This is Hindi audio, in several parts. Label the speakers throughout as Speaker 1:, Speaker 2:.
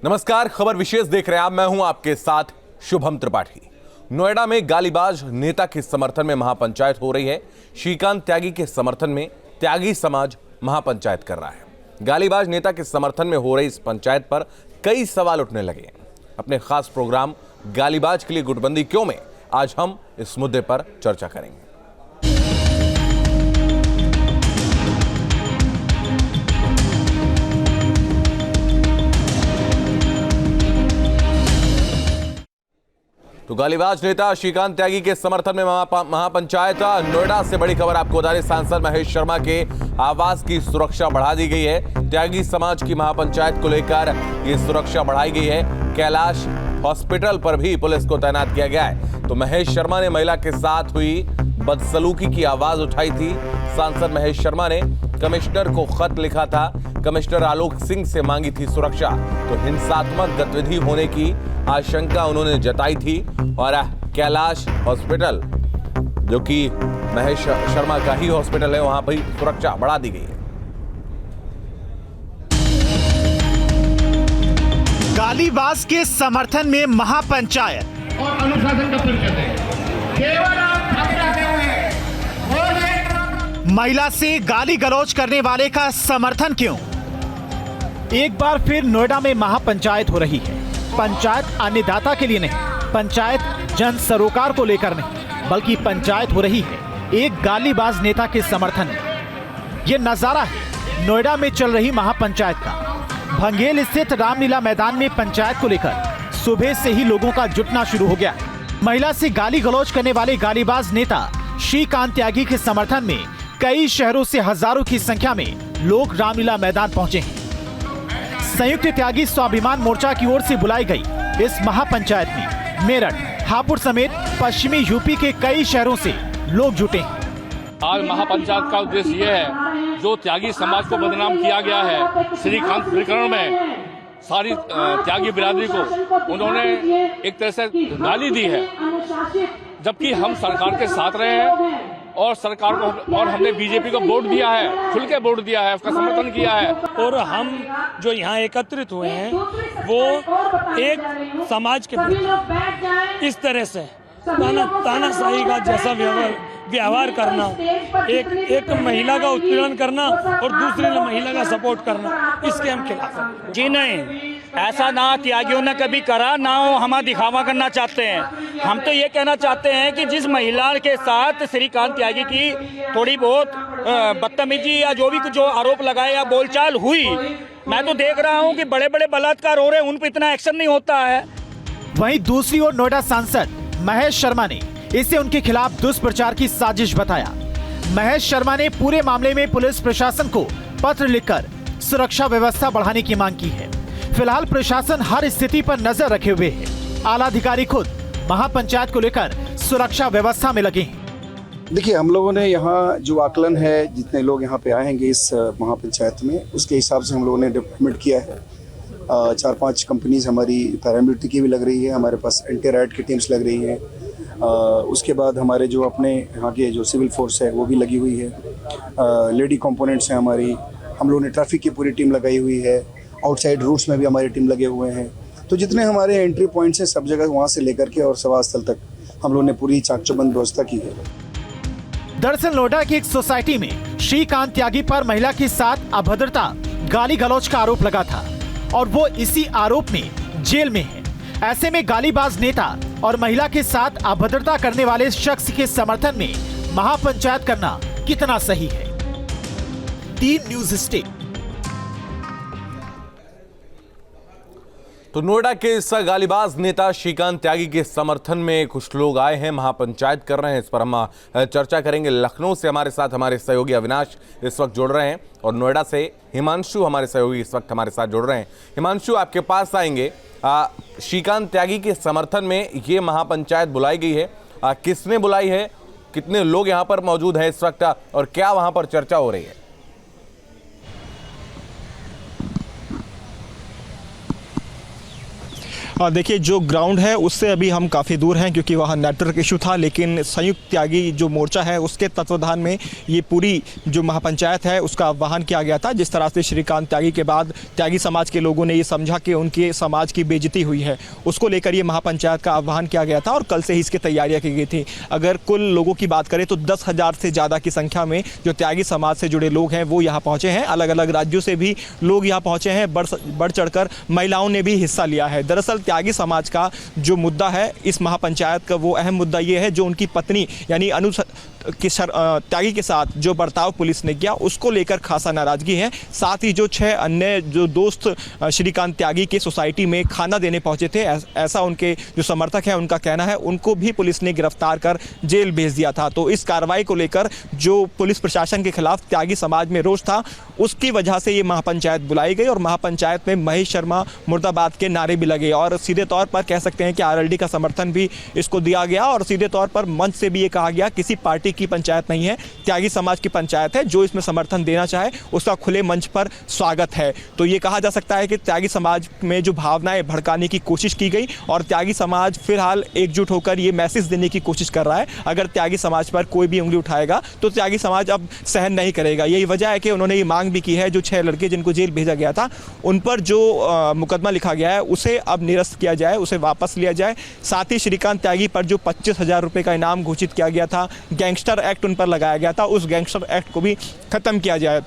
Speaker 1: नमस्कार, खबर विशेष देख रहे हैं आप। मैं हूं आपके साथ शुभम त्रिपाठी। नोएडा में गालीबाज नेता के समर्थन में महापंचायत हो रही है। श्रीकांत त्यागी के समर्थन में त्यागी समाज महापंचायत कर रहा है। गालीबाज नेता के समर्थन में हो रही इस पंचायत पर कई सवाल उठने लगे हैं। अपने खास प्रोग्राम गालीबाज के लिए गुटबंदी क्यों में आज हम इस मुद्दे पर चर्चा करेंगे। तो गालीबाज नेता श्रीकांत त्यागी के समर्थन में महापंचायत। नोएडा से बड़ी खबर आपको बता दें, सांसद महेश शर्मा के आवास की सुरक्षा बढ़ा दी गई है। त्यागी समाज की महापंचायत को लेकर ये सुरक्षा बढ़ाई गई है। कैलाश हॉस्पिटल पर भी पुलिस को तैनात किया गया है। तो महेश शर्मा ने महिला के साथ हुई बदसलूकी की आवाज उठाई थी। सांसद महेश शर्मा ने कमिश्नर को खत लिखा था। कमिश्नर आलोक सिंह से मांगी थी सुरक्षा। तो हिंसात्मक गतिविधि होने की आशंका उन्होंने जताई थी और कैलाश हॉस्पिटल, जो कि महेश शर्मा का ही हॉस्पिटल है, वहां पर सुरक्षा बढ़ा दी गई है।
Speaker 2: गालीबाज के समर्थन में महापंचायत
Speaker 3: और अनुशासन का परिषद है। केवल आप ठाकुर आते हुए
Speaker 2: महिला से गाली गलौज करने वाले का समर्थन क्यों? एक बार फिर नोएडा में महापंचायत हो रही है। पंचायत अन्नदाता के लिए नहीं, पंचायत जन सरोकार को लेकर नहीं, बल्कि पंचायत हो रही है एक गालीबाज नेता के समर्थन में। यह नजारा है नोएडा में चल रही महापंचायत का। भंगेल स्थित रामलीला मैदान में पंचायत को लेकर सुबह से ही लोगों का जुटना शुरू हो गया। महिला से गाली गलौज करने वाले गालीबाज नेता श्रीकांत त्यागी के समर्थन में कई शहरों से हजारों की संख्या में लोग रामलीला मैदान पहुंचे हैं। संयुक्त त्यागी स्वाभिमान मोर्चा की ओर से बुलाई गई इस महापंचायत में मेरठ, हापुड़ समेत पश्चिमी यूपी के कई शहरों से लोग जुटे हैं।
Speaker 4: आज महापंचायत का उद्देश्य ये है, जो त्यागी समाज को बदनाम किया गया है श्रीकांत प्रकरण में, सारी त्यागी बिरादरी को उन्होंने एक तरह से गाली दी है, जबकि हम सरकार के साथ रहे हैं और सरकार को और हमने बीजेपी को वोट दिया है, खुल के वोट दिया है, उसका समर्थन किया है।
Speaker 5: और हम जो यहाँ एकत्रित हुए हैं वो एक समाज के प्रति इस तरह से तानाशाही का जैसा व्यवहार करना, एक महिला का उत्पीड़न करना और दूसरी महिला का सपोर्ट करना, इसके हम खिलाफ हैं।
Speaker 6: जी नहीं, ऐसा ना त्यागियों ने कभी करा, ना हम दिखावा करना चाहते हैं। हम तो ये कहना चाहते हैं कि जिस महिला के साथ श्रीकांत त्यागी की थोड़ी बहुत बदतमीजी या जो भी कुछ जो आरोप लगाए या बोलचाल हुई, मैं तो देख रहा हूँ कि बड़े बड़े बलात्कार हो रहे हैं, उन पर इतना एक्शन नहीं होता है।
Speaker 2: वहीं दूसरी ओर नोएडा सांसद महेश शर्मा ने इसे उनके खिलाफ दुष्प्रचार की साजिश बताया। महेश शर्मा ने पूरे मामले में पुलिस प्रशासन को पत्र लिखकर सुरक्षा व्यवस्था बढ़ाने की मांग की है। फिलहाल प्रशासन हर स्थिति पर नजर रखे हुए है। आला अधिकारी खुद महापंचायत को लेकर सुरक्षा व्यवस्था में लगे हैं।
Speaker 7: देखिए, हम लोगों ने यहाँ जो आकलन है, जितने लोग यहाँ पे आएंगे इस महापंचायत में, उसके हिसाब से हम लोगों ने डेवलपमेंट किया है। 4-5 कंपनीज हमारी पैरामिलिट्री की भी लग रही है, हमारे पास एंटी राइट की टीम्स लग रही हैं। उसके बाद हमारे जो अपने यहाँ के जो सिविल फोर्स है वो भी लगी हुई है। लेडी कंपोनेंट्स हैं हमारी, हम लोगों ने ट्रैफिक की पूरी टीम लगाई हुई है। आउटसाइड रूट्स में भी हमारी टीम लगे हुए हैं। तो जितने हमारे एंट्री पॉइंट्स हैं सब जगह, वहाँ से लेकर के और सभा स्थल तक हम लोगों ने पूरी चाकचौबंद व्यवस्था की है।
Speaker 2: दरअसल नोएडा की एक सोसाइटी में श्रीकांत त्यागी पर महिला के साथ अभद्रता, गाली गलौज का आरोप लगा था और वो इसी आरोप में जेल में है। ऐसे में गालीबाज नेता और महिला के साथ अभद्रता करने वाले शख्स के समर्थन में महापंचायत करना कितना सही है? 3 न्यूज़ स्टेट।
Speaker 1: तो नोएडा के इस गालीबाज नेता श्रीकांत त्यागी के समर्थन में कुछ लोग आए हैं, महापंचायत कर रहे हैं। इस पर हम चर्चा करेंगे। लखनऊ से हमारे साथ हमारे सहयोगी अविनाश इस वक्त जुड़ रहे हैं और नोएडा से हिमांशु हमारे सहयोगी इस वक्त हमारे साथ जुड़ रहे हैं। हिमांशु, आपके पास आएंगे। श्रीकांत त्यागी के समर्थन में ये महापंचायत बुलाई गई है, किसने बुलाई है, कितने लोग यहाँ पर मौजूद हैं इस वक्त और क्या वहाँ पर चर्चा हो रही है?
Speaker 8: देखिए, जो ग्राउंड है उससे अभी हम काफ़ी दूर हैं क्योंकि वहाँ नेटवर्क इशू था, लेकिन संयुक्त त्यागी जो मोर्चा है उसके तत्वाधान में ये पूरी जो महापंचायत है उसका आह्वान किया गया था। जिस तरह से श्रीकांत त्यागी के बाद त्यागी समाज के लोगों ने ये समझा कि उनके समाज की बेइज्जती हुई है, उसको लेकर ये महापंचायत का आह्वान किया गया था और कल से ही इसकी तैयारियाँ की गई थी। अगर कुल लोगों की बात करें तो 10,000 से ज़्यादा की संख्या में जो त्यागी समाज से जुड़े लोग हैं वो यहाँ पहुँचे हैं। अलग अलग राज्यों से भी लोग यहाँ पहुँचे हैं, बढ़ चढ़कर महिलाओं ने भी हिस्सा लिया है। दरअसल त्यागी समाज का जो मुद्दा है इस महापंचायत का, वो अहम मुद्दा ये है जो उनकी पत्नी यानी त्यागी के साथ जो बर्ताव पुलिस ने किया उसको लेकर खासा नाराजगी है। साथ ही जो 6 अन्य जो दोस्त श्रीकांत त्यागी के सोसाइटी में खाना देने पहुंचे थे, ऐसा उनके जो समर्थक हैं उनका कहना है, उनको भी पुलिस ने गिरफ्तार कर जेल भेज दिया था। तो इस कार्रवाई को लेकर जो पुलिस प्रशासन के खिलाफ त्यागी समाज में रोष था, उसकी वजह से ये महापंचायत बुलाई गई और महापंचायत में महेश शर्मा मुर्दाबाद के नारे भी लगे और सीधे तौर पर कह सकते हैं कि आरएलडी का समर्थन भी इसको दिया गया और सीधे तौर पर मंच से भी ये कहा गया किसी पार्टी की पंचायत नहीं है, त्यागी समाज की पंचायत है, जो इसमें समर्थन देना चाहे उसका खुले मंच पर स्वागत है। तो ये कहा जा सकता है कि त्यागी समाज में जो भावनाएं भड़काने की कोशिश की गई और त्यागी समाज फिलहाल एकजुट होकर ये मैसेज देने की कोशिश कर रहा है, अगर त्यागी समाज पर कोई भी उंगली उठाएगा तो त्यागी समाज अब सहन नहीं करेगा। यही वजह है कि उन्होंने ये मांग भी की है, जो 6 लड़के जिनको जेल भेजा गया था उन पर जो मुकदमा लिखा गया है उसे अब निरस्त किया जाए, उसे वापस लिया जाए। साथ ही श्रीकांत त्यागी पर जो 25,000 रुपये का इनाम घोषित किया गया था, गैंगस्टर एक्ट उन पर लगाया गया था, उस गैंगस्टर एक्ट को भी खत्म किया जाए।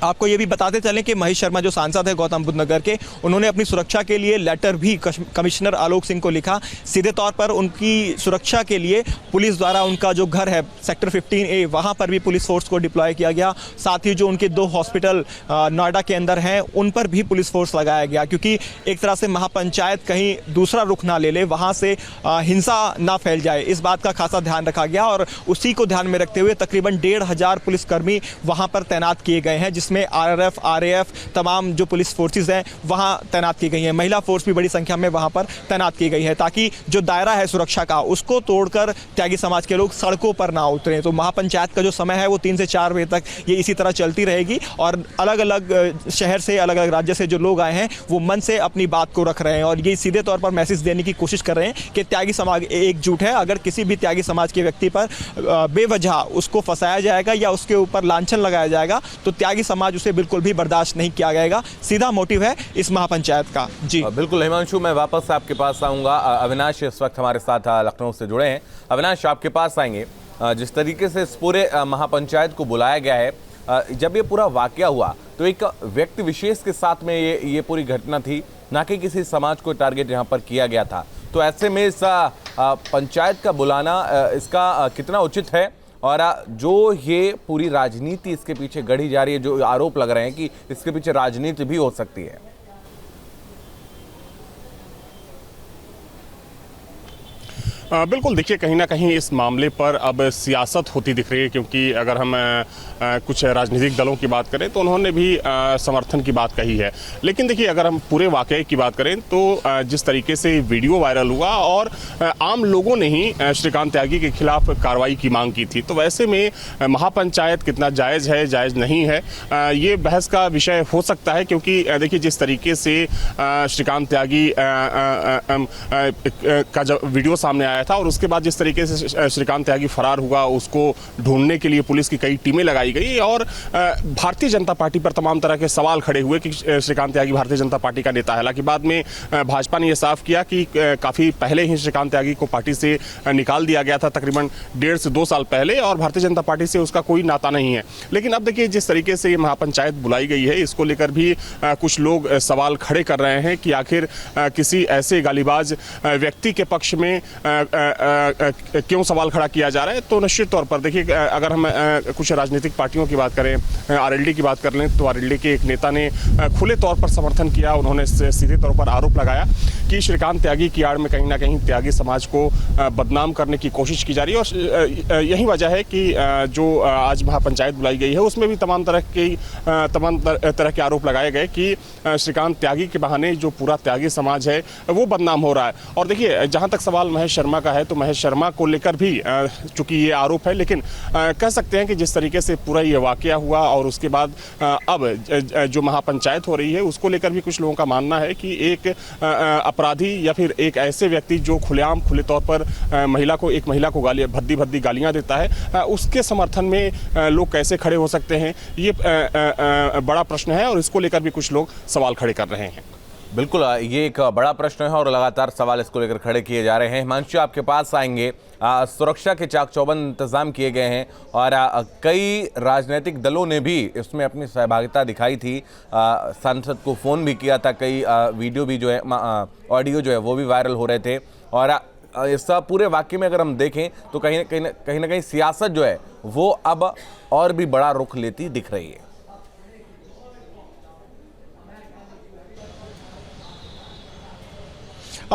Speaker 8: आपको ये भी बताते चलें कि महेश शर्मा जो सांसद है गौतम बुद्ध नगर के, उन्होंने अपनी सुरक्षा के लिए लेटर भी कमिश्नर आलोक सिंह को लिखा। सीधे तौर पर उनकी सुरक्षा के लिए पुलिस द्वारा उनका जो घर है सेक्टर 15A वहाँ पर भी पुलिस फोर्स को डिप्लॉय किया गया। साथ ही जो उनके 2 हॉस्पिटल नोएडा के अंदर हैं उन पर भी पुलिस फोर्स लगाया गया, क्योंकि एक तरह से महापंचायत कहीं दूसरा रुख ना ले ले, वहाँ से हिंसा ना फैल जाए, इस बात का खासा ध्यान रखा गया और उसी को ध्यान में रखते हुए तकरीबन 1,500 पुलिसकर्मी वहाँ पर तैनात किए गए हैं, में आरआरएफ, आरएएफ तमाम जो पुलिस फोर्सेस हैं वहां तैनात की गई हैं। महिला फोर्स भी बड़ी संख्या में वहां पर तैनात की गई है ताकि जो दायरा है सुरक्षा का उसको तोड़कर त्यागी समाज के लोग सड़कों पर ना उतरें। तो महापंचायत का जो समय है वो 3 से 4 बजे तक ये इसी तरह चलती रहेगी और अलग अलग शहर से, अलग अलग राज्य से जो लोग आए हैं वो मन से अपनी बात को रख रहे हैं और ये सीधे तौर पर मैसेज देने की कोशिश कर रहे हैं कि त्यागी समाज एकजुट है। अगर किसी भी त्यागी समाज के व्यक्ति पर बेवजह उसको फंसाया जाएगा या उसके ऊपर लांछन लगाया जाएगा तो त्यागी समाज उसे बिल्कुल भी बर्दाश्त नहीं किया जाएगा। सीधा मोटिव है इस महापंचायत का। जी
Speaker 1: बिल्कुल हिमांशु, मैं वापस आपके पास आऊंगा। अविनाश इस वक्त हमारे साथ लखनऊ से जुड़े हैं। अविनाश, आपके पास आएंगे। जिस तरीके से इस पूरे महापंचायत को बुलाया गया है, जब ये पूरा वाकया हुआ तो एक व्यक्ति विशेष के साथ में ये पूरी घटना थी, ना कि किसी समाज को टारगेट यहाँ पर किया गया था। तो ऐसे में इस पंचायत का बुलाना इसका कितना उचित है और जो ये पूरी राजनीति इसके पीछे गढ़ी जा रही है, जो आरोप लग रहे हैं कि इसके पीछे राजनीति भी हो सकती है?
Speaker 9: बिल्कुल, देखिए कहीं ना कहीं इस मामले पर अब सियासत होती दिख रही है, क्योंकि अगर हम कुछ राजनीतिक दलों की बात करें तो उन्होंने भी समर्थन की बात कही है। लेकिन देखिए अगर हम पूरे वाकये की बात करें तो जिस तरीके से वीडियो वायरल हुआ और आम लोगों ने ही श्रीकांत त्यागी के खिलाफ कार्रवाई की मांग की थी, तो वैसे में महापंचायत कितना जायज़ है, जायज़ नहीं है, ये बहस का विषय हो सकता है। क्योंकि देखिए जिस तरीके से श्रीकांत त्यागी का जब वीडियो सामने आया था और उसके बाद जिस तरीके से श्रीकांत त्यागी फरार हुआ, उसको ढूंढने के लिए पुलिस की कई टीमें लगाई गई और भारतीय जनता पार्टी पर तमाम तरह के सवाल खड़े हुए कि श्रीकांत त्यागी भारतीय जनता पार्टी का नेता है। हालांकि बाद में भाजपा ने यह साफ किया कि काफ़ी पहले ही श्रीकांत त्यागी को पार्टी से निकाल दिया गया था, तकरीबन 1.5 से 2 साल पहले, और भारतीय जनता पार्टी से उसका कोई नाता नहीं है। लेकिन अब देखिए जिस तरीके से ये महापंचायत बुलाई गई है, इसको लेकर भी कुछ लोग सवाल खड़े कर रहे हैं कि आखिर किसी ऐसे गालीबाज व्यक्ति के पक्ष में क्यों सवाल खड़ा किया जा रहा है। तो निश्चित तौर पर देखिए अगर हम कुछ राजनीतिक पार्टियों की बात करें, आरएलडी की बात कर लें, तो आरएलडी के एक नेता ने खुले तौर पर समर्थन किया। उन्होंने सीधे तौर पर आरोप लगाया कि श्रीकांत त्यागी की आड़ में कहीं ना कहीं त्यागी समाज को बदनाम करने की कोशिश की जा रही है और यही वजह है कि जो आज महापंचायत बुलाई गई है उसमें भी तमाम तरह के आरोप लगाए गए कि श्रीकांत त्यागी के बहाने जो पूरा त्यागी समाज है वो बदनाम हो रहा है। और देखिए जहाँ तक सवाल महेश शर्मा का है तो महेश शर्मा को लेकर भी चूंकि ये आरोप है, लेकिन कह सकते हैं कि जिस तरीके से पूरा ये वाकया हुआ और उसके बाद अब जो महापंचायत हो रही है उसको लेकर भी कुछ लोगों का मानना है कि एक अपराधी या फिर एक ऐसे व्यक्ति जो खुलेआम खुले तौर पर एक महिला को भद्दी गालियां देता है, उसके समर्थन में लोग कैसे खड़े हो सकते हैं, ये बड़ा प्रश्न है और इसको लेकर भी कुछ लोग सवाल खड़े कर रहे हैं।
Speaker 1: बिल्कुल, ये एक बड़ा प्रश्न है और लगातार सवाल इसको लेकर खड़े किए जा रहे हैं। हिमांशु, आपके पास आएंगे। सुरक्षा के चाक चौबंद इंतजाम किए गए हैं और कई राजनीतिक दलों ने भी इसमें अपनी सहभागिता दिखाई थी। सांसद को फ़ोन भी किया था, कई वीडियो भी जो है, ऑडियो जो है वो भी वायरल हो रहे थे। और इस पूरे वाकये में अगर हम देखें तो कहीं ना कहीं सियासत जो है वो अब और भी बड़ा रुख लेती दिख रही है।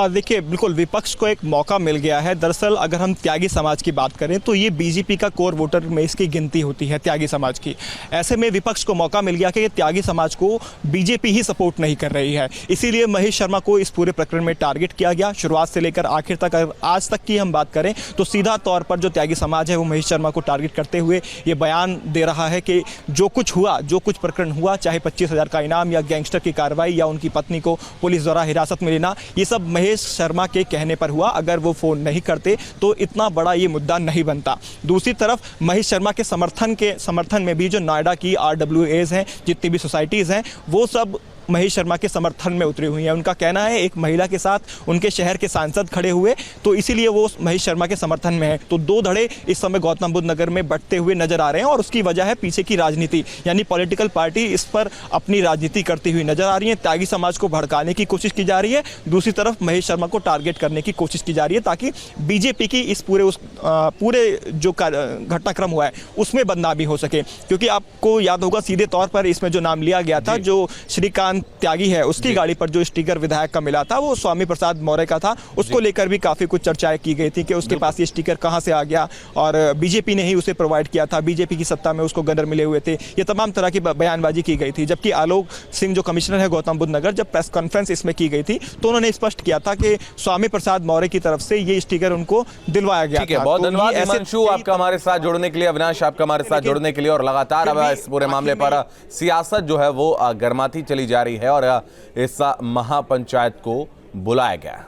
Speaker 8: देखिए, बिल्कुल विपक्ष को एक मौका मिल गया है। दरअसल अगर हम त्यागी समाज की बात करें तो ये बीजेपी का कोर वोटर में इसकी गिनती होती है, त्यागी समाज की। ऐसे में विपक्ष को मौका मिल गया कि त्यागी समाज को बीजेपी ही सपोर्ट नहीं कर रही है, इसीलिए महेश शर्मा को इस पूरे प्रकरण में टारगेट किया गया। शुरुआत से लेकर आखिर तक, अगर आज तक की हम बात करें तो सीधा तौर पर जो त्यागी समाज है वो महेश शर्मा को टारगेट करते हुए ये बयान दे रहा है कि जो कुछ हुआ, जो कुछ प्रकरण हुआ, चाहे 25,000 का इनाम या गैंगस्टर की कार्रवाई या उनकी पत्नी को पुलिस द्वारा हिरासत में लेना, ये सब महेश शर्मा के कहने पर हुआ। अगर वो फोन नहीं करते तो इतना बड़ा ये मुद्दा नहीं बनता। दूसरी तरफ महेश शर्मा के समर्थन में भी जो नोएडा की RWAs हैं, जितनी भी सोसाइटीज़ हैं, वो सब महेश शर्मा के समर्थन में उतरी हुई हैं। उनका कहना है एक महिला के साथ उनके शहर के सांसद खड़े हुए तो इसीलिए वो महेश शर्मा के समर्थन में है। तो दो धड़े इस समय गौतम बुद्ध नगर में बढ़ते हुए नजर आ रहे हैं और उसकी वजह है पीछे की राजनीति, यानी पॉलिटिकल पार्टी इस पर अपनी राजनीति करती हुई नजर आ रही है। त्यागी समाज को भड़काने की कोशिश की जा रही है, दूसरी तरफ महेश शर्मा को टारगेट करने की कोशिश की जा रही है ताकि बीजेपी की इस पूरे जो घटनाक्रम हुआ है उसमें बदनामी हो सके। क्योंकि आपको याद होगा सीधे तौर पर इसमें जो नाम लिया गया था, जो श्रीकांत त्यागी है, उसकी गाड़ी पर जो स्टिकर विधायक का मिला था वो स्वामी प्रसाद मौर्य का था। उसको लेकर भी काफी कुछ चर्चाएं की गई थी कि उसके पास ये स्टिकर कहां से आ गया और बीजेपी ने ही उसे प्रोवाइड किया था, बीजेपी की सत्ता में उसको गनर मिले हुए थे। ये तमाम तरह की बयानबाजी की गई थी। जबकि आलोक सिंह जो कमिश्नर है गौतम बुद्ध नगर, जब प्रेस कॉन्फ्रेंस इसमें की गई थी तो उन्होंने स्पष्ट किया था कि स्वामी प्रसाद मौर्य की तरफ से ये स्टिकर उनको दिलवाया गया था।
Speaker 1: बहुत धन्यवाद हिमांशु आपका हमारे साथ जुड़ने के लिए, अविनाश आपका हमारे साथ जुड़ने के लिए। और लगातार अब इस पूरे मामले पर सियासत जो है वो गर्माती चली जा रही है और इस महापंचायत को बुलाया गया।